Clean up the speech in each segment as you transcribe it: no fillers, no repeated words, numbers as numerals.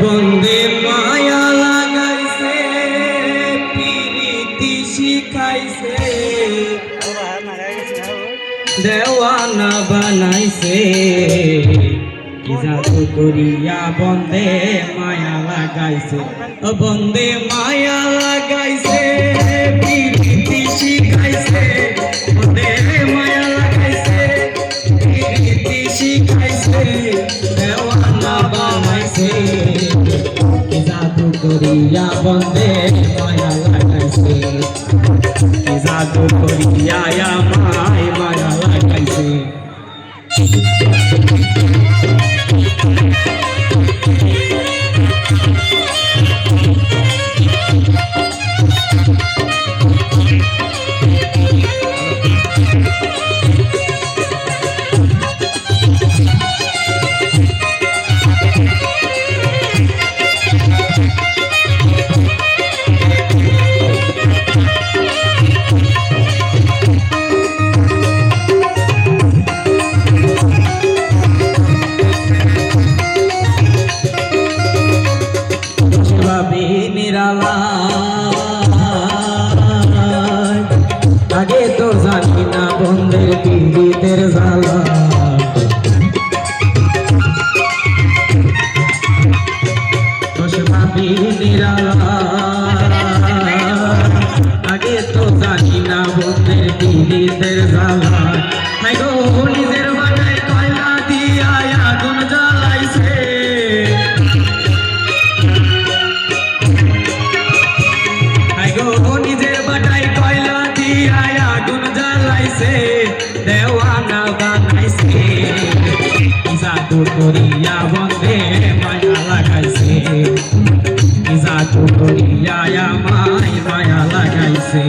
বন্দে মায়া লাগাইছে প্রীতি শিখাইছে দেওয়ানা বানাইছে কি জাদু করিয়া বন্দে মায়া লাগাইছে বন্দে মায়া লাগাইছে প্রীতি শিখাইছে বন্দে মায়া লাগাইছে প্রীতি শিখাইছে দেওয়ানা বানাইছে কি জাদু করিয়া বন্দে মায়া লাগাইছে কি জাদু করিয়া আমায় মায়া লাগাইছে আগে তো জানি না বন্ধের পীড়িতের জ্বালা ভাবি নিরালা আগে তো জানি না বন্ধের পীড়িতের জ্বালা নিজের বানায় কয়লা দিয়া আগুন জ্বালাইছে নিজের বাটাই কয়লা দিয়া আগুন জ্বালাইছে দেওয়ানা বানাইছে জাদু করিয়া বন্দে মায়া লাগাইছে জাদু করিয়া আমায় মায়া লাগাইছে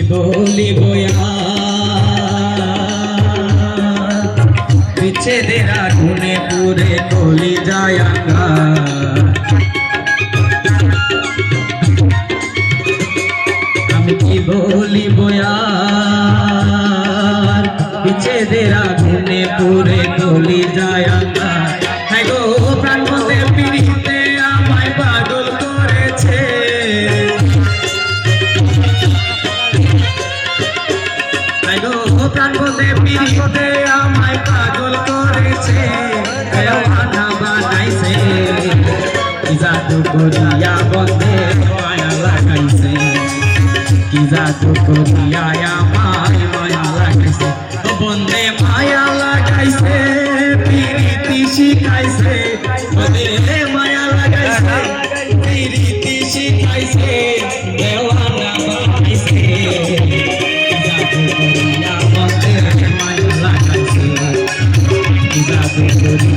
বলিব বিচ্ছেদের আগুনে পুরে গলি যায় আমি কি বলিব বিচ্ছেদের আগুনে পুরে গলি যায় গো প্রাণ বন্ধে পিড়িতে আমায় পাগল করেছে প্রাণ বন্ধে পিড়িতে আমায় পাগল করেছে দেওয়ানা বানাইছে কি জাদু করিয়া বন্ধে মায়া লাগাইছে কি জাদু করিয়া আমায় মায়া লাগাইছে বন্ধে মায়া লাগাইছে প্রীতি শিখাইছে বন্ধে মায়া লাগাইছে প্রীতি শিখাইছে দেওয়ানা বানাইছে জাদু করিয়া বন্দে মায়া লাগাইছে জাদু করিয়া